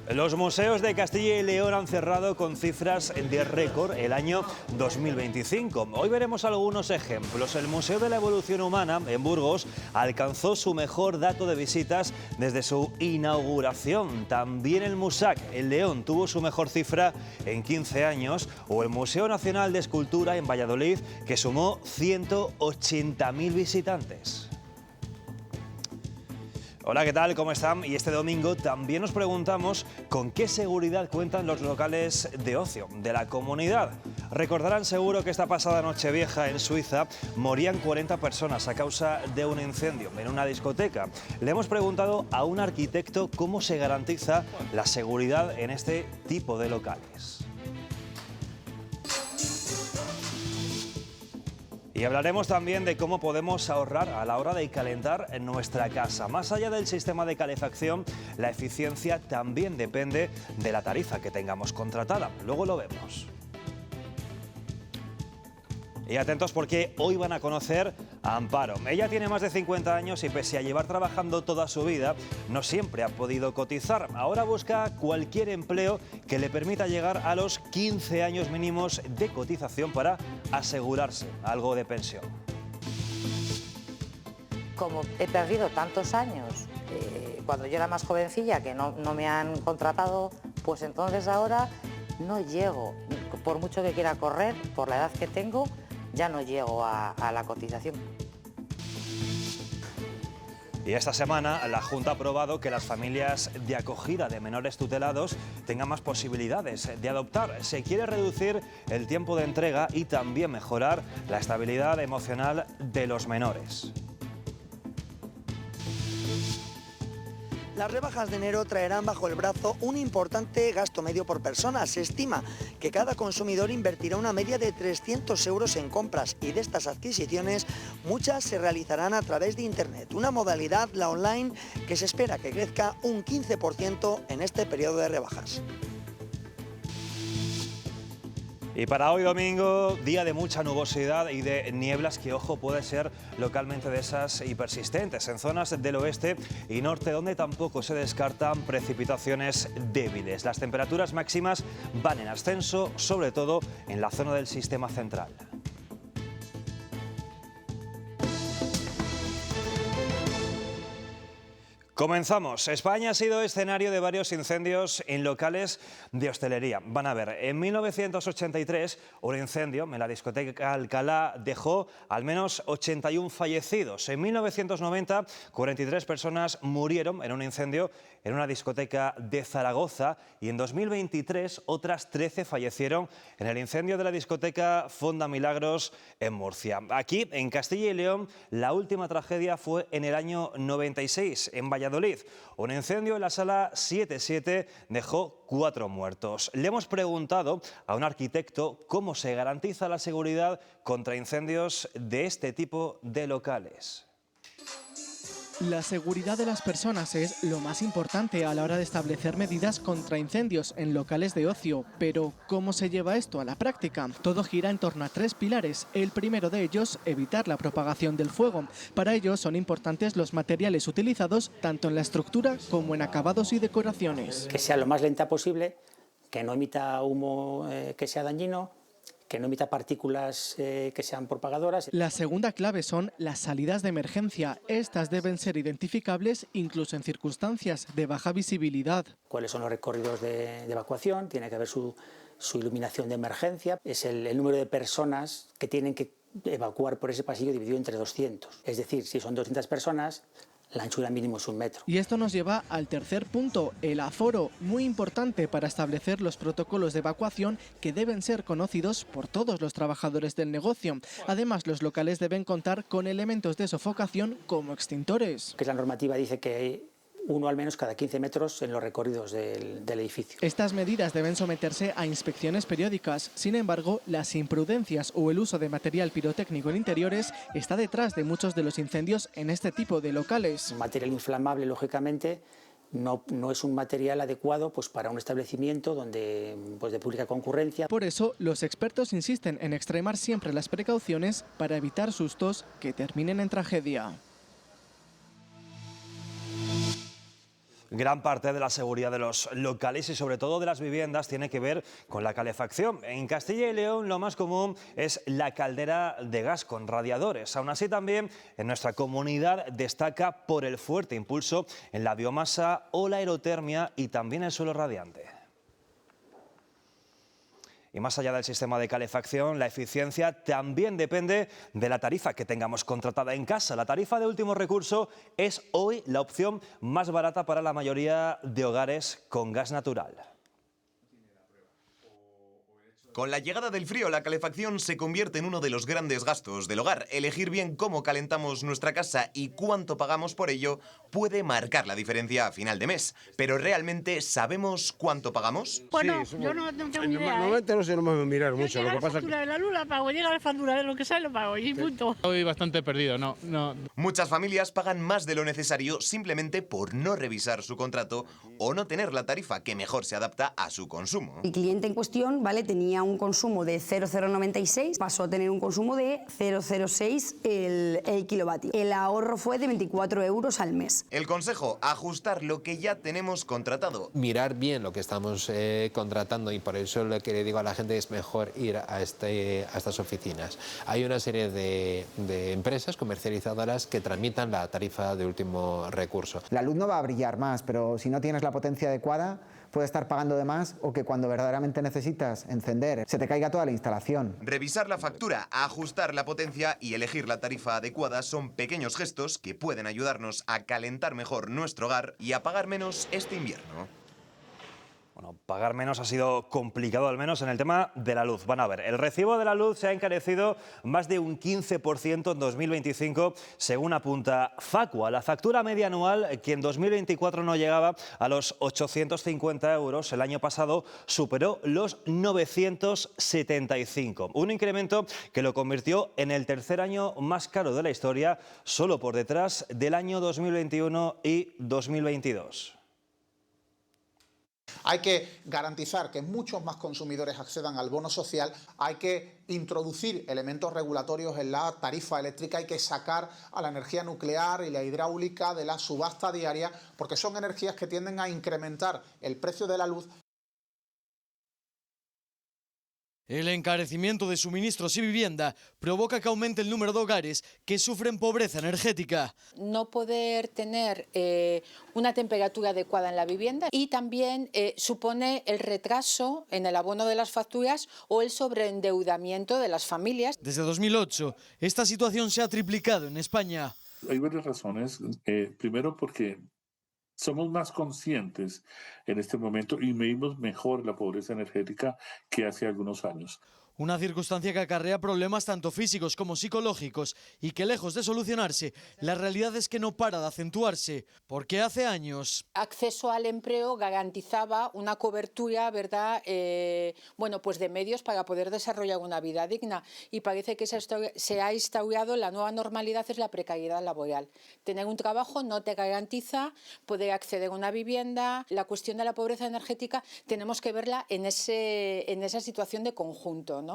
Los museos de Castilla y León han cerrado con cifras de récord el año 2025. Hoy veremos algunos ejemplos. El Museo de la Evolución Humana en Burgos alcanzó su mejor dato de visitas desde su inauguración. También el Musac en León tuvo su mejor cifra en 15 años. O el Museo Nacional de Escultura en Valladolid, que sumó 180.000 visitantes. Hola, ¿qué tal? ¿Cómo están? Y este domingo también nos preguntamos con qué seguridad cuentan los locales de ocio de la comunidad. Recordarán seguro que esta pasada Nochevieja en Suiza morían 40 personas a causa de un incendio en una discoteca. Le hemos preguntado a un arquitecto cómo se garantiza la seguridad en este tipo de locales. Y hablaremos también de cómo podemos ahorrar a la hora de calentar en nuestra casa. Más allá del sistema de calefacción, la eficiencia también depende de la tarifa que tengamos contratada. Luego lo vemos. Y atentos porque hoy van a conocer a Amparo. Ella tiene más de 50 años y pese a llevar trabajando toda su vida, no siempre ha podido cotizar. Ahora busca cualquier empleo que le permita llegar a los 15 años mínimos de cotización para asegurarse algo de pensión. Como he perdido tantos años, cuando yo era más jovencilla, que no me han contratado, pues entonces ahora no llego, por mucho que quiera correr, por la edad que tengo, ya no llego a la cotización. Y esta semana la Junta ha aprobado que las familias de acogida de menores tutelados tengan más posibilidades de adoptar. Se quiere reducir el tiempo de entrega y también mejorar la estabilidad emocional de los menores. Las rebajas de enero traerán bajo el brazo un importante gasto medio por persona. Se estima que cada consumidor invertirá una media de 300 euros en compras y de estas adquisiciones muchas se realizarán a través de Internet. Una modalidad, la online, que se espera que crezca un 15% en este periodo de rebajas. Y para hoy domingo, día de mucha nubosidad y de nieblas que, ojo, puede ser localmente de esas y persistentes en zonas del oeste y norte, donde tampoco se descartan precipitaciones débiles. Las temperaturas máximas van en ascenso, sobre todo en la zona del sistema central. Comenzamos. España ha sido escenario de varios incendios en locales de hostelería. Van a ver, en 1983 un incendio en la discoteca Alcalá dejó al menos 81 fallecidos. En 1990, 43 personas murieron en un incendio en una discoteca de Zaragoza y en 2023 otras 13 fallecieron en el incendio de la discoteca Fonda Milagros en Murcia. Aquí, en Castilla y León, la última tragedia fue en el año 96, en Valladolid. Un incendio en la sala 77 dejó 4 muertos. Le hemos preguntado a un arquitecto cómo se garantiza la seguridad contra incendios de este tipo de locales. La seguridad de las personas es lo más importante a la hora de establecer medidas contra incendios en locales de ocio. Pero, ¿cómo se lleva esto a la práctica? Todo gira en torno a 3 pilares. El primero de ellos, evitar la propagación del fuego. Para ello son importantes los materiales utilizados tanto en la estructura como en acabados y decoraciones. Que sea lo más lenta posible, que no emita humo que sea dañino, que no emita partículas que sean propagadoras. La segunda clave son las salidas de emergencia. Estas deben ser identificables incluso en circunstancias de baja visibilidad. ¿Cuáles son los recorridos de evacuación? Tiene que haber su iluminación de emergencia. Es el número de personas que tienen que evacuar por ese pasillo dividido entre 200. Es decir, si son 200 personas, la anchura mínimo es 1 metro. Y esto nos lleva al tercer punto, el aforo, muy importante para establecer los protocolos de evacuación que deben ser conocidos por todos los trabajadores del negocio. Además, los locales deben contar con elementos de sofocación como extintores. Que la normativa dice que hay uno al menos cada 15 metros en los recorridos del edificio. Estas medidas deben someterse a inspecciones periódicas. Sin embargo, las imprudencias o el uso de material pirotécnico en interiores está detrás de muchos de los incendios en este tipo de locales. Material inflamable, lógicamente, no es un material adecuado para un establecimiento donde, de pública concurrencia. Por eso, los expertos insisten en extremar siempre las precauciones para evitar sustos que terminen en tragedia. Gran parte de la seguridad de los locales y sobre todo de las viviendas tiene que ver con la calefacción. En Castilla y León lo más común es la caldera de gas con radiadores. Aún así también en nuestra comunidad destaca por el fuerte impulso en la biomasa o la aerotermia y también el suelo radiante. Y más allá del sistema de calefacción, la eficiencia también depende de la tarifa que tengamos contratada en casa. La tarifa de último recurso es hoy la opción más barata para la mayoría de hogares con gas natural. Con la llegada del frío, la calefacción se convierte en uno de los grandes gastos del hogar. Elegir bien cómo calentamos nuestra casa y cuánto pagamos por ello puede marcar la diferencia a final de mes. Pero ¿realmente sabemos cuánto pagamos? Bueno, sí, yo no tengo ni idea. Normalmente no se nos va a mirar mucho. Lo que pasa es que la factura de la luz la pago, llega la factura de lo que sale lo pago y punto. Estoy bastante perdido, no. Muchas familias pagan más de lo necesario simplemente por no revisar su contrato o no tener la tarifa que mejor se adapta a su consumo. El cliente en cuestión, ¿vale?, tenía un consumo de 0,096, pasó a tener un consumo de 0,06 el kilovatio. El ahorro fue de 24 euros al mes. El consejo, ajustar lo que ya tenemos contratado. Mirar bien lo que estamos contratando y por eso lo que le digo a la gente es mejor ir a estas oficinas. Hay una serie de empresas comercializadoras que tramitan la tarifa de último recurso. La luz no va a brillar más, pero si no tienes la potencia adecuada, puedes estar pagando de más o que cuando verdaderamente necesitas encender se te caiga toda la instalación. Revisar la factura, ajustar la potencia y elegir la tarifa adecuada son pequeños gestos que pueden ayudarnos a calentar mejor nuestro hogar y a pagar menos este invierno. Bueno, pagar menos ha sido complicado, al menos en el tema de la luz. Van a ver, el recibo de la luz se ha encarecido más de un 15% en 2025, según apunta Facua. La factura media anual, que en 2024 no llegaba a los 850 euros, el año pasado superó los 975. Un incremento que lo convirtió en el tercer año más caro de la historia, solo por detrás del año 2021 y 2022. Hay que garantizar que muchos más consumidores accedan al bono social, hay que introducir elementos regulatorios en la tarifa eléctrica, hay que sacar a la energía nuclear y la hidráulica de la subasta diaria, porque son energías que tienden a incrementar el precio de la luz. El encarecimiento de suministros y vivienda provoca que aumente el número de hogares que sufren pobreza energética. No poder tener una temperatura adecuada en la vivienda y también supone el retraso en el abono de las facturas o el sobreendeudamiento de las familias. Desde 2008, esta situación se ha triplicado en España. Hay varias razones. Primero porque somos más conscientes en este momento y medimos mejor la pobreza energética que hace algunos años. Una circunstancia que acarrea problemas tanto físicos como psicológicos y que, lejos de solucionarse, la realidad es que no para de acentuarse, porque hace años acceso al empleo garantizaba una cobertura, ¿verdad? Bueno, pues de medios para poder desarrollar una vida digna, y parece que se ha instaurado la nueva normalidad, es la precariedad laboral. Tener un trabajo no te garantiza poder acceder a una vivienda. La cuestión de la pobreza energética tenemos que verla en esa situación de conjunto, ¿no?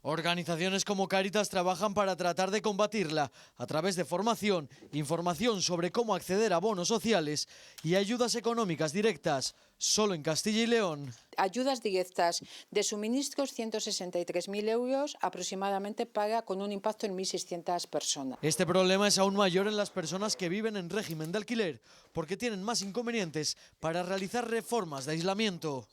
Organizaciones como Cáritas trabajan para tratar de combatirla a través de formación, información sobre cómo acceder a bonos sociales y ayudas económicas directas, solo en Castilla y León. Ayudas directas de suministros, 163.000 euros aproximadamente, paga con un impacto en 1.600 personas. Este problema es aún mayor en las personas que viven en régimen de alquiler, porque tienen más inconvenientes para realizar reformas de aislamiento.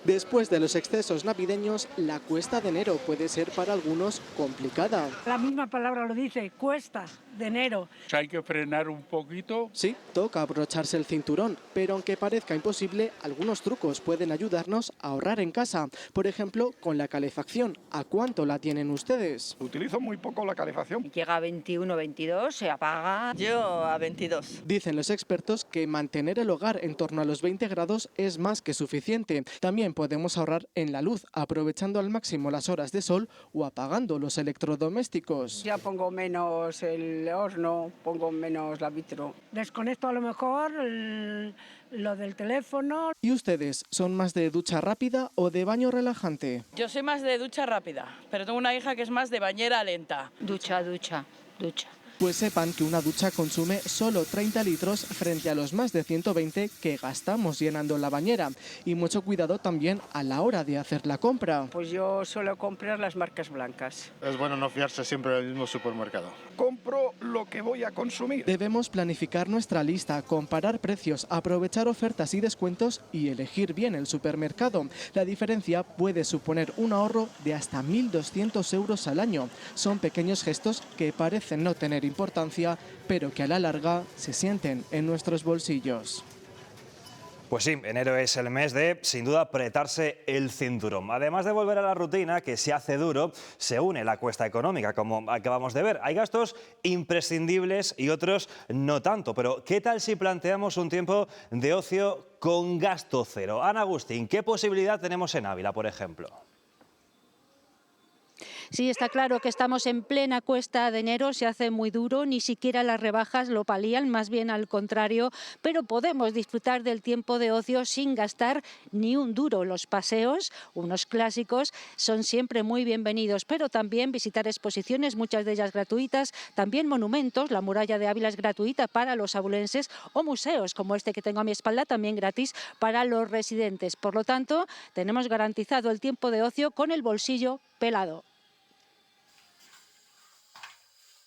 Después de los excesos navideños, la cuesta de enero puede ser para algunos complicada. La misma palabra lo dice, cuesta de enero. Hay que frenar un poquito. Sí, toca abrocharse el cinturón, pero aunque parezca imposible, algunos trucos pueden ayudarnos a ahorrar en casa. Por ejemplo, con la calefacción. ¿A cuánto la tienen ustedes? Utilizo muy poco la calefacción. Llega a 21, 22, se apaga. Yo a 22. Dicen los expertos que mantener el hogar en torno a los 20 grados es más que suficiente. También podemos ahorrar en la luz, aprovechando al máximo las horas de sol o apagando los electrodomésticos. Ya pongo menos el horno, pongo menos la vitro. Desconecto a lo mejor lo del teléfono. ¿Y ustedes son más de ducha rápida o de baño relajante? Yo soy más de ducha rápida, pero tengo una hija que es más de bañera lenta. Ducha. Pues sepan que una ducha consume solo 30 litros frente a los más de 120 que gastamos llenando la bañera. Y mucho cuidado también a la hora de hacer la compra. Pues yo suelo comprar las marcas blancas. Es bueno no fiarse siempre del mismo supermercado. Compro lo que voy a consumir. Debemos planificar nuestra lista, comparar precios, aprovechar ofertas y descuentos y elegir bien el supermercado. La diferencia puede suponer un ahorro de hasta 1.200 euros al año. Son pequeños gestos que parecen no tener importancia, pero que a la larga se sienten en nuestros bolsillos. Pues sí, enero es el mes de, sin duda, apretarse el cinturón. Además de volver a la rutina, que se hace duro, se une la cuesta económica, como acabamos de ver. Hay gastos imprescindibles y otros no tanto. Pero, ¿qué tal si planteamos un tiempo de ocio con gasto cero? Ana Agustín, ¿qué posibilidad tenemos en Ávila, por ejemplo? Sí, está claro que estamos en plena cuesta de enero, se hace muy duro, ni siquiera las rebajas lo palían, más bien al contrario, pero podemos disfrutar del tiempo de ocio sin gastar ni un duro. Los paseos, unos clásicos, son siempre muy bienvenidos, pero también visitar exposiciones, muchas de ellas gratuitas, también monumentos, la muralla de Ávila es gratuita para los abulenses, o museos como este que tengo a mi espalda, también gratis para los residentes. Por lo tanto, tenemos garantizado el tiempo de ocio con el bolsillo pelado.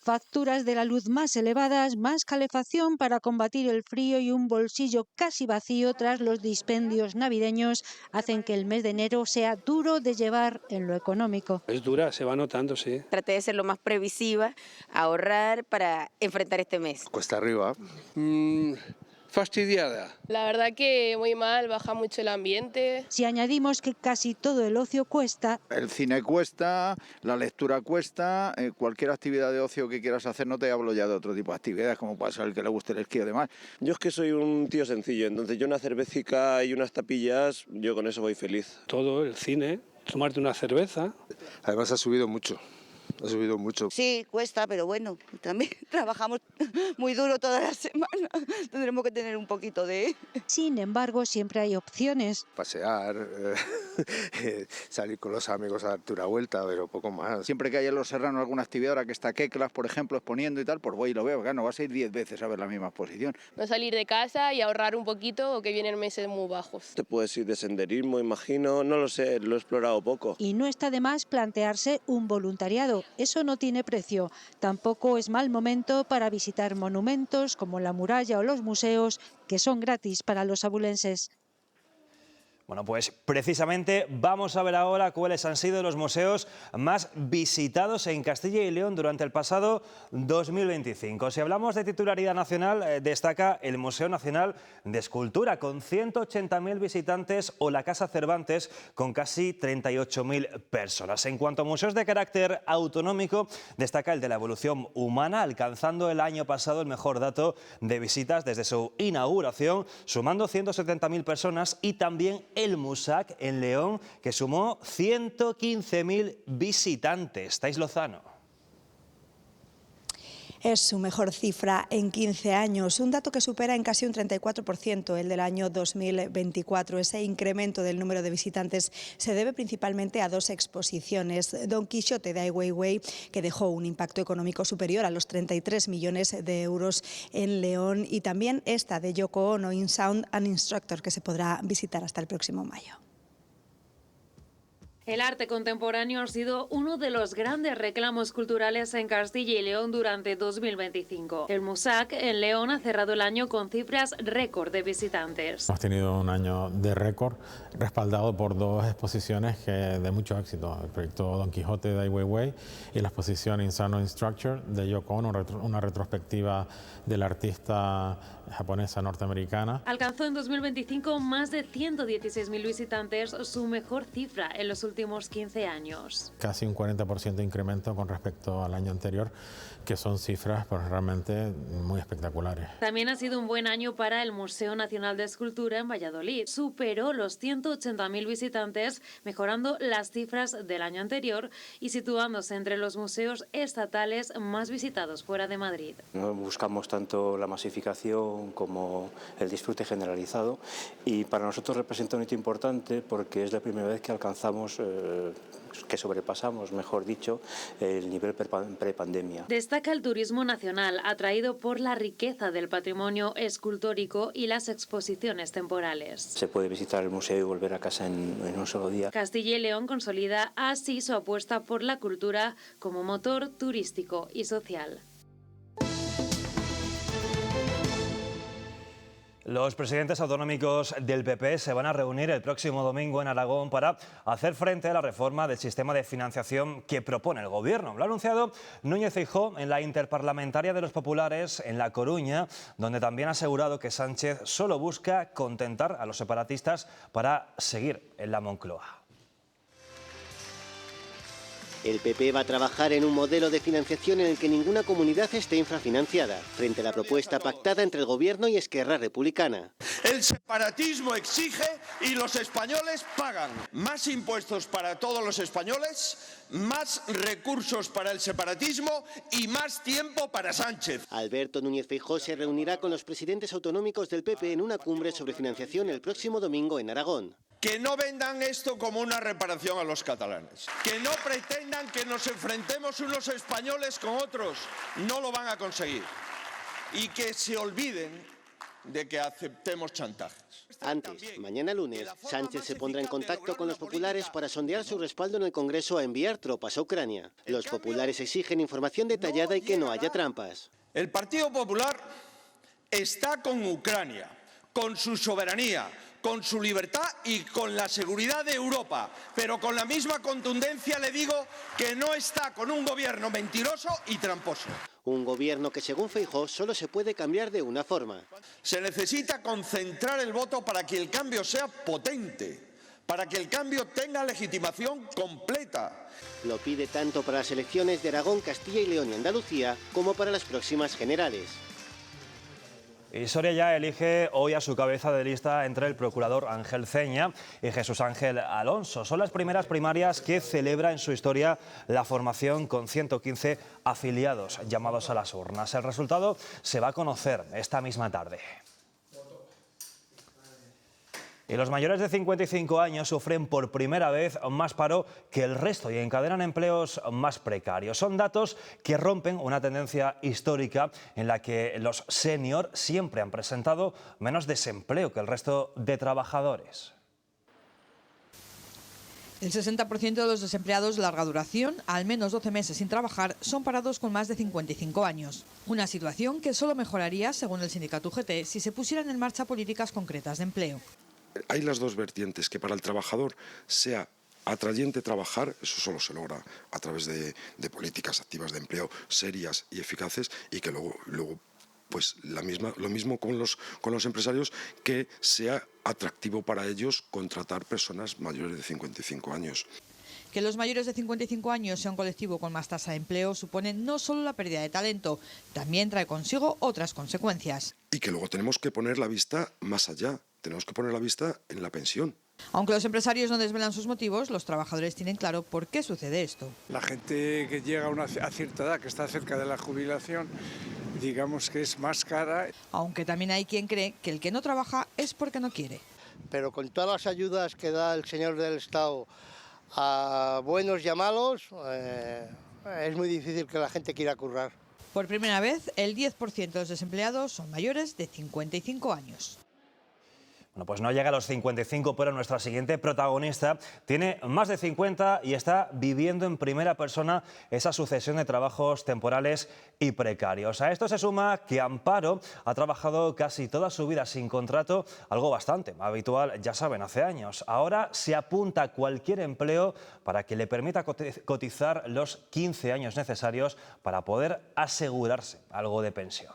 Facturas de la luz más elevadas, más calefacción para combatir el frío y un bolsillo casi vacío tras los dispendios navideños hacen que el mes de enero sea duro de llevar en lo económico. Es dura, se va notando, sí. Traté de ser lo más previsiva, ahorrar para enfrentar este mes. Cuesta arriba. Fastidiada. La verdad que muy mal, baja mucho el ambiente. Si añadimos que casi todo el ocio cuesta... El cine cuesta, la lectura cuesta, cualquier actividad de ocio que quieras hacer, no te hablo ya de otro tipo de actividades, como puede ser el que le guste el esquí o demás. Yo es que soy un tío sencillo, entonces yo una cervecica y unas tapillas, yo con eso voy feliz. Todo, el cine, tomarte una cerveza. Además ha subido mucho. Ha subido mucho. Sí, cuesta, pero bueno, también trabajamos muy duro toda la semana. Tendremos que tener un poquito de... Sin embargo, siempre hay opciones. Pasear, salir con los amigos a darte una vuelta, pero poco más. Siempre que haya en Los Serranos alguna actividad, ahora que está Keklas, por ejemplo, exponiendo y tal, pues voy y lo veo. Claro, no vas a ir 10 veces a ver la misma exposición. No salir de casa y ahorrar un poquito o que vienen meses muy bajos. Te puedes ir de senderismo, imagino, no lo sé, lo he explorado poco. Y no está de más plantearse un voluntariado. Eso no tiene precio. Tampoco es mal momento para visitar monumentos como la muralla o los museos, que son gratis para los abulenses. Bueno, pues precisamente vamos a ver ahora cuáles han sido los museos más visitados en Castilla y León durante el pasado 2025. Si hablamos de titularidad nacional, destaca el Museo Nacional de Escultura, con 180.000 visitantes, o la Casa Cervantes, con casi 38.000 personas. En cuanto a museos de carácter autonómico, destaca el de la evolución humana, alcanzando el año pasado el mejor dato de visitas desde su inauguración, sumando 170.000 personas, y también el Musac en León, que sumó 115.000 visitantes. Thais Lozano. Es su mejor cifra en 15 años, un dato que supera en casi un 34% el del año 2024. Ese incremento del número de visitantes se debe principalmente a dos exposiciones. Don Quijote de Ai Weiwei, que dejó un impacto económico superior a los 33 millones de euros en León, y también esta de Yoko Ono, In Sound and Instructor, que se podrá visitar hasta el próximo mayo. El arte contemporáneo ha sido uno de los grandes reclamos culturales en Castilla y León durante 2025. El Musac en León ha cerrado el año con cifras récord de visitantes. Hemos tenido un año de récord respaldado por dos exposiciones de mucho éxito. El proyecto Don Quijote de Ai Weiwei y la exposición In Sound and Structure de Yoko Ono, una retrospectiva de la artista japonesa norteamericana. Alcanzó en 2025 más de 116.000 visitantes, su mejor cifra en los últimos 15 años. Casi un 40% de incremento con respecto al año anterior, que son cifras pues, realmente muy espectaculares. También ha sido un buen año para el Museo Nacional de Escultura en Valladolid. Superó los 180.000 visitantes, mejorando las cifras del año anterior y situándose entre los museos estatales más visitados fuera de Madrid. No buscamos tanto la masificación como el disfrute generalizado, y para nosotros representa un hito importante porque es la primera vez que alcanzamos que sobrepasamos, mejor dicho, el nivel prepandemia. Destaca el turismo nacional, atraído por la riqueza del patrimonio escultórico y las exposiciones temporales. Se puede visitar el museo y volver a casa en un solo día. Castilla y León consolida así su apuesta por la cultura como motor turístico y social. Los presidentes autonómicos del PP se van a reunir el próximo domingo en Aragón para hacer frente a la reforma del sistema de financiación que propone el Gobierno. Lo ha anunciado Núñez Feijóo en la Interparlamentaria de los Populares en La Coruña, donde también ha asegurado que Sánchez solo busca contentar a los separatistas para seguir en la Moncloa. El PP va a trabajar en un modelo de financiación en el que ninguna comunidad esté infrafinanciada, frente a la propuesta pactada entre el Gobierno y Esquerra Republicana. El separatismo exige y los españoles pagan. Más impuestos para todos los españoles, más recursos para el separatismo y más tiempo para Sánchez. Alberto Núñez Feijóo se reunirá con los presidentes autonómicos del PP en una cumbre sobre financiación el próximo domingo en Aragón. Que no vendan esto como una reparación a los catalanes. Que no pretendan que nos enfrentemos unos españoles con otros. No lo van a conseguir. Y que se olviden de que aceptemos chantajes. Antes, mañana lunes, Sánchez se pondrá en contacto con los populares para sondear su respaldo en el Congreso a enviar tropas a Ucrania. Los populares exigen información detallada y que no haya trampas. El Partido Popular está con Ucrania, con su soberanía, con su libertad y con la seguridad de Europa. Pero con la misma contundencia le digo que no está con un gobierno mentiroso y tramposo. Un gobierno que, según Feijóo, solo se puede cambiar de una forma. Se necesita concentrar el voto para que el cambio sea potente, para que el cambio tenga legitimación completa. Lo pide tanto para las elecciones de Aragón, Castilla y León y Andalucía, como para las próximas generales. Y Soria ya elige hoy a su cabeza de lista entre el procurador Ángel Ceña y Jesús Ángel Alonso. Son las primeras primarias que celebra en su historia la formación con 115 afiliados llamados a las urnas. El resultado se va a conocer esta misma tarde. Y los mayores de 55 años sufren por primera vez más paro que el resto y encadenan empleos más precarios. Son datos que rompen una tendencia histórica en la que los senior siempre han presentado menos desempleo que el resto de trabajadores. El 60% de los desempleados de larga duración, al menos 12 meses sin trabajar, son parados con más de 55 años. Una situación que solo mejoraría, según el sindicato UGT, si se pusieran en marcha políticas concretas de empleo. Hay las dos vertientes, que para el trabajador sea atrayente trabajar, eso solo se logra a través de políticas activas de empleo serias y eficaces, y que luego pues lo mismo con los empresarios, que sea atractivo para ellos contratar personas mayores de 55 años. Que los mayores de 55 años sea un colectivo con más tasa de empleo supone no solo la pérdida de talento, también trae consigo otras consecuencias. Y que luego tenemos que poner la vista más allá, tenemos que poner la vista en la pensión. Aunque los empresarios no desvelan sus motivos, los trabajadores tienen claro por qué sucede esto. La gente que llega a cierta edad, que está cerca de la jubilación, digamos que es más cara. Aunque también hay quien cree que el que no trabaja es porque no quiere. Pero con todas las ayudas que da el señor del Estado a buenos y a malos, es muy difícil que la gente quiera currar. Por primera vez, el 10% de los desempleados son mayores de 55 años. Bueno, pues no llega a los 55, pero nuestra siguiente protagonista tiene más de 50 y está viviendo en primera persona esa sucesión de trabajos temporales y precarios. A esto se suma que Amparo ha trabajado casi toda su vida sin contrato, algo bastante habitual, ya saben, hace años. Ahora se apunta a cualquier empleo para que le permita cotizar los 15 años necesarios para poder asegurarse algo de pensión.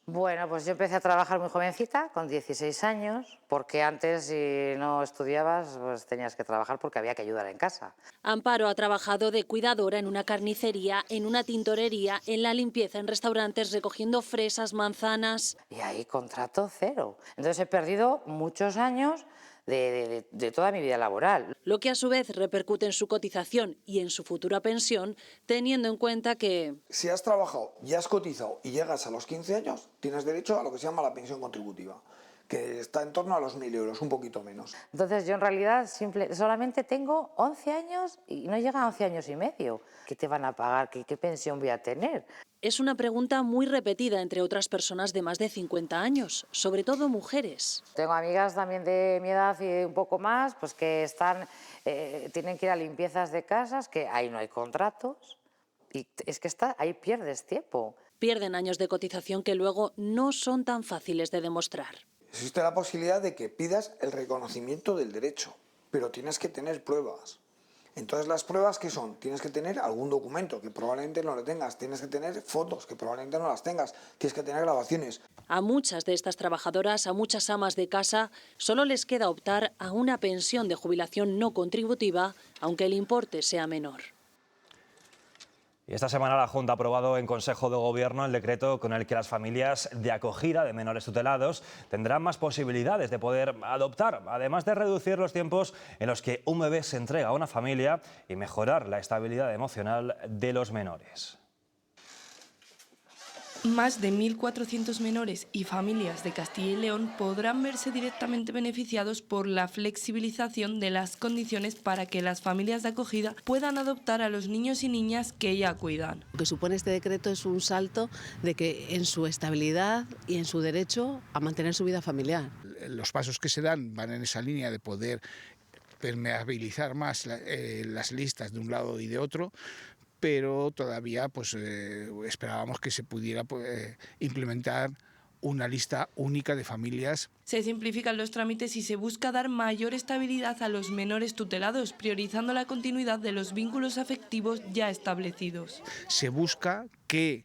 Bueno, pues yo empecé a trabajar muy jovencita, con 16 años, porque antes si no estudiabas pues tenías que trabajar porque había que ayudar en casa. Amparo ha trabajado de cuidadora en una carnicería, en una tintorería, en la limpieza, en restaurantes, recogiendo fresas, manzanas. Y ahí contrato cero. Entonces he perdido muchos años de toda mi vida laboral. Lo que a su vez repercute en su cotización y en su futura pensión, teniendo en cuenta que... Si has trabajado y has cotizado y llegas a los 15 años, tienes derecho a lo que se llama la pensión contributiva, que está en torno a los 1.000 euros, un poquito menos. Entonces yo en realidad solamente tengo 11 años y no llega a 11 años y medio. ¿Qué te van a pagar? ¿Qué pensión voy a tener? Es una pregunta muy repetida entre otras personas de más de 50 años, sobre todo mujeres. Tengo amigas también de mi edad y un poco más, pues que tienen que ir a limpiezas de casas, que ahí no hay contratos y es que ahí pierdes tiempo. Pierden años de cotización que luego no son tan fáciles de demostrar. Existe la posibilidad de que pidas el reconocimiento del derecho, pero tienes que tener pruebas. Entonces, ¿las pruebas qué son? Tienes que tener algún documento, que probablemente no lo tengas. Tienes que tener fotos, que probablemente no las tengas. Tienes que tener grabaciones. A muchas de estas trabajadoras, a muchas amas de casa, solo les queda optar a una pensión de jubilación no contributiva, aunque el importe sea menor. Y esta semana la Junta ha aprobado en Consejo de Gobierno el decreto con el que las familias de acogida de menores tutelados tendrán más posibilidades de poder adoptar, además de reducir los tiempos en los que un bebé se entrega a una familia y mejorar la estabilidad emocional de los menores. Más de 1.400 menores y familias de Castilla y León podrán verse directamente beneficiados por la flexibilización de las condiciones para que las familias de acogida puedan adoptar a los niños y niñas que ya cuidan. Lo que supone este decreto es un salto de que en su estabilidad y en su derecho a mantener su vida familiar. Los pasos que se dan van en esa línea de poder permeabilizar más las listas de un lado y de otro, pero todavía esperábamos que se pudiera implementar una lista única de familias. Se simplifican los trámites y se busca dar mayor estabilidad a los menores tutelados, priorizando la continuidad de los vínculos afectivos ya establecidos. Se busca que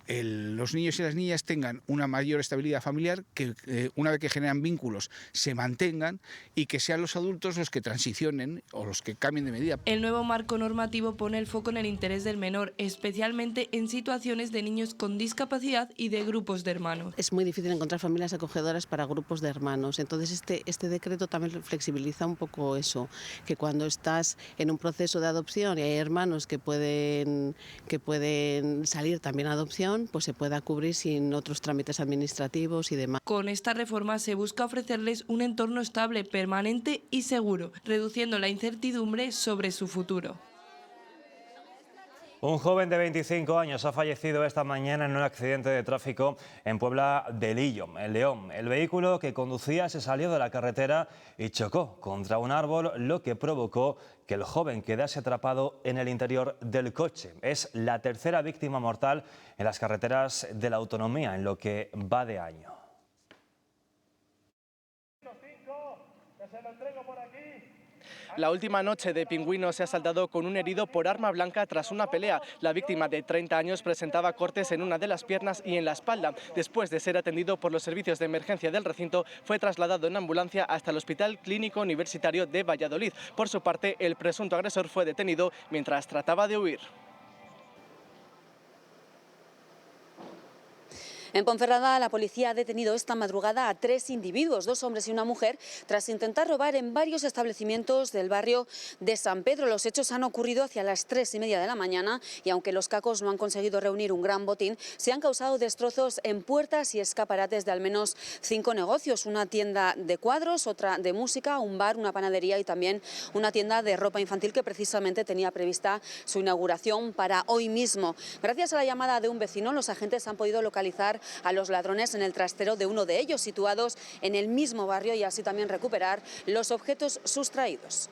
los niños y las niñas tengan una mayor estabilidad familiar, que una vez que generan vínculos se mantengan y que sean los adultos los que transicionen o los que cambien de medida. El nuevo marco normativo pone el foco en el interés del menor, especialmente en situaciones de niños con discapacidad y de grupos de hermanos. Es muy difícil encontrar familias acogedoras para grupos de hermanos, entonces este decreto también flexibiliza un poco eso, que cuando estás en un proceso de adopción y hay hermanos que pueden salir también a adopción, pues se pueda cubrir sin otros trámites administrativos y demás. Con esta reforma se busca ofrecerles un entorno estable, permanente y seguro, reduciendo la incertidumbre sobre su futuro. Un joven de 25 años ha fallecido esta mañana en un accidente de tráfico en Puebla de Lillo, en León. El vehículo que conducía se salió de la carretera y chocó contra un árbol, lo que provocó que el joven quedase atrapado en el interior del coche. Es la tercera víctima mortal en las carreteras de la autonomía en lo que va de año. La última noche de Pingüino se ha saldado con un herido por arma blanca tras una pelea. La víctima de 30 años presentaba cortes en una de las piernas y en la espalda. Después de ser atendido por los servicios de emergencia del recinto, fue trasladado en ambulancia hasta el Hospital Clínico Universitario de Valladolid. Por su parte, el presunto agresor fue detenido mientras trataba de huir. En Ponferrada, la policía ha detenido esta madrugada a 3 individuos, 2 hombres y una mujer, tras intentar robar en varios establecimientos del barrio de San Pedro. Los hechos han ocurrido hacia las 3:30 de la mañana y aunque los cacos no han conseguido reunir un gran botín, se han causado destrozos en puertas y escaparates de al menos 5 negocios. Una tienda de cuadros, otra de música, un bar, una panadería y también una tienda de ropa infantil que precisamente tenía prevista su inauguración para hoy mismo. Gracias a la llamada de un vecino, los agentes han podido localizar a los ladrones en el trastero de uno de ellos, situados en el mismo barrio, y así también recuperar los objetos sustraídos.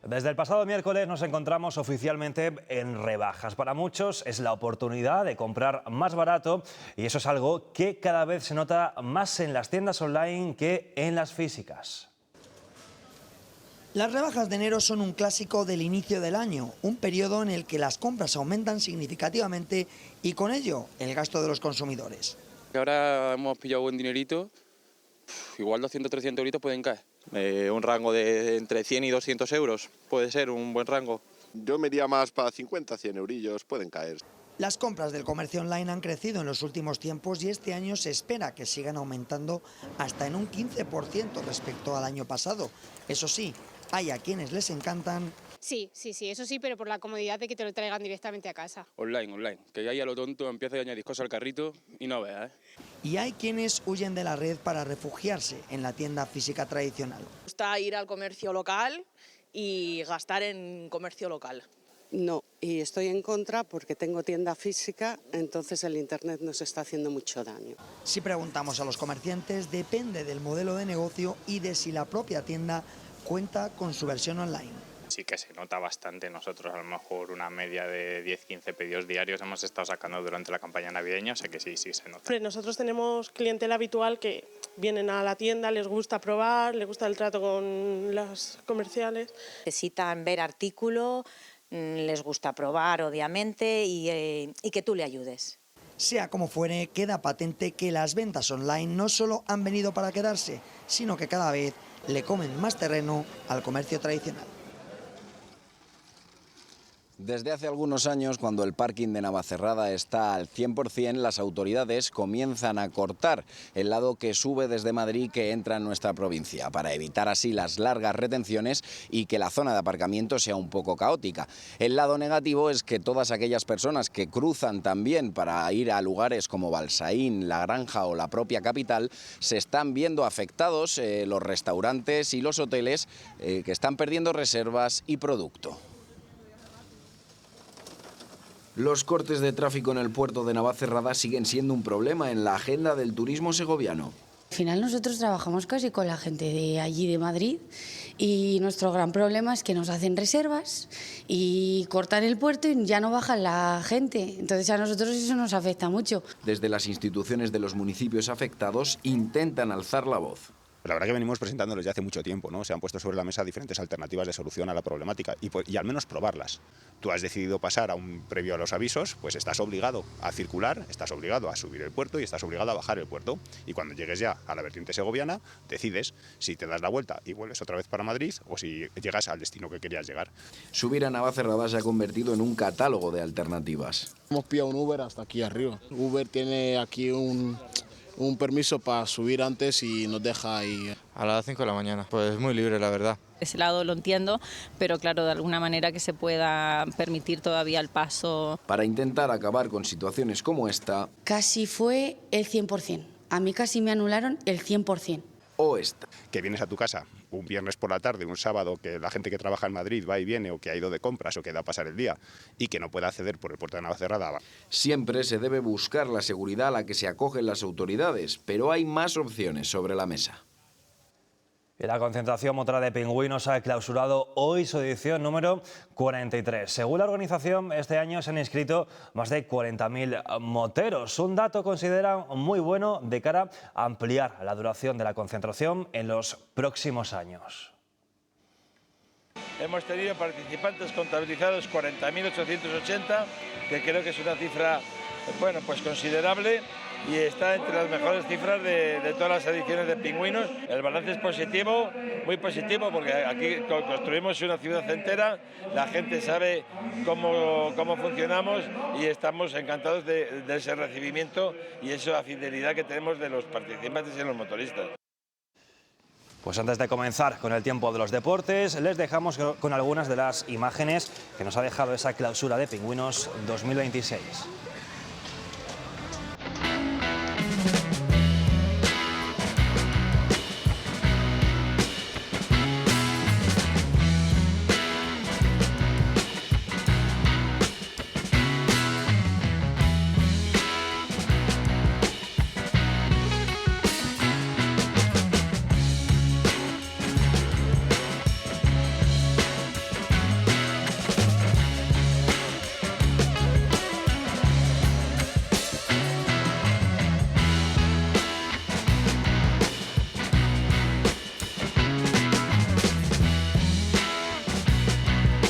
Desde el pasado miércoles nos encontramos oficialmente en rebajas. Para muchos es la oportunidad de comprar más barato y eso es algo que cada vez se nota más en las tiendas online que en las físicas. Las rebajas de enero son un clásico del inicio del año, un periodo en el que las compras aumentan significativamente y con ello el gasto de los consumidores. Ahora hemos pillado buen dinerito, igual 200 300 euritos pueden caer. Un rango de entre 100 y 200 euros puede ser un buen rango. Yo me iría más para 50, 100 eurillos, pueden caer. Las compras del comercio online han crecido en los últimos tiempos y este año se espera que sigan aumentando hasta en un 15% respecto al año pasado. Eso sí, hay a quienes les encantan Sí, eso sí, pero por la comodidad de que te lo traigan directamente a casa. Online, que ahí a lo tonto empieza a añadir cosas al carrito y no veas, Y hay quienes huyen de la red para refugiarse en la tienda física tradicional. Me gusta ir al comercio local y gastar en comercio local. No, y estoy en contra porque tengo tienda física, entonces el Internet nos está haciendo mucho daño. Si preguntamos a los comerciantes, depende del modelo de negocio y de si la propia tienda cuenta con su versión online. Sí que se nota bastante. Nosotros a lo mejor una media de 10-15 pedidos diarios hemos estado sacando durante la campaña navideña, o sea que sí se nota. Nosotros tenemos clientela habitual que vienen a la tienda, les gusta probar, les gusta el trato con las comerciales. Necesitan ver artículo, les gusta probar obviamente y que tú le ayudes. Sea como fuere, queda patente que las ventas online no solo han venido para quedarse, sino que cada vez le comen más terreno al comercio tradicional. Desde hace algunos años, cuando el parking de Navacerrada está al 100%, las autoridades comienzan a cortar el lado que sube desde Madrid que entra en nuestra provincia, para evitar así las largas retenciones y que la zona de aparcamiento sea un poco caótica. El lado negativo es que todas aquellas personas que cruzan también para ir a lugares como Balsaín, La Granja o la propia capital, se están viendo afectados los restaurantes y los hoteles que están perdiendo reservas y producto. Los cortes de tráfico en el puerto de Navacerrada siguen siendo un problema en la agenda del turismo segoviano. Al final nosotros trabajamos casi con la gente de allí de Madrid y nuestro gran problema es que nos hacen reservas y cortan el puerto y ya no bajan la gente. Entonces a nosotros eso nos afecta mucho. Desde las instituciones de los municipios afectados intentan alzar la voz. La verdad que venimos presentándolos ya hace mucho tiempo, ¿no? Se han puesto sobre la mesa diferentes alternativas de solución a la problemática y al menos probarlas. Tú has decidido pasar previo a los avisos, pues estás obligado a circular, estás obligado a subir el puerto y estás obligado a bajar el puerto. Y cuando llegues ya a la vertiente segoviana, decides si te das la vuelta y vuelves otra vez para Madrid o si llegas al destino que querías llegar. Subir a Navacerrada se ha convertido en un catálogo de alternativas. Hemos pillado un Uber hasta aquí arriba. Uber tiene aquí un permiso para subir antes y nos deja ahí. A las 5 de la mañana, pues muy libre la verdad. Ese lado lo entiendo, pero claro, de alguna manera que se pueda permitir todavía el paso. Para intentar acabar con situaciones como esta... Casi fue el 100%. A mí casi me anularon el 100%. O esta. Que vienes a tu casa un viernes por la tarde, un sábado, que la gente que trabaja en Madrid va y viene o que ha ido de compras o que da a pasar el día y que no pueda acceder por el puerto de Navacerrada. Siempre se debe buscar la seguridad a la que se acogen las autoridades, pero hay más opciones sobre la mesa. Y la concentración motora de pingüinos ha clausurado hoy su edición número 43. Según la organización, este año se han inscrito más de 40.000 moteros. Un dato consideran muy bueno de cara a ampliar la duración de la concentración en los próximos años. Hemos tenido participantes contabilizados 40.880, que creo que es una cifra pues considerable y está entre las mejores cifras de todas las ediciones de pingüinos. El balance es positivo, muy positivo, porque aquí construimos una ciudad entera, la gente sabe cómo funcionamos y estamos encantados de ese recibimiento y esa fidelidad que tenemos de los participantes y los motoristas. Pues antes de comenzar con el tiempo de los deportes, les dejamos con algunas de las imágenes que nos ha dejado esa clausura de pingüinos 2026.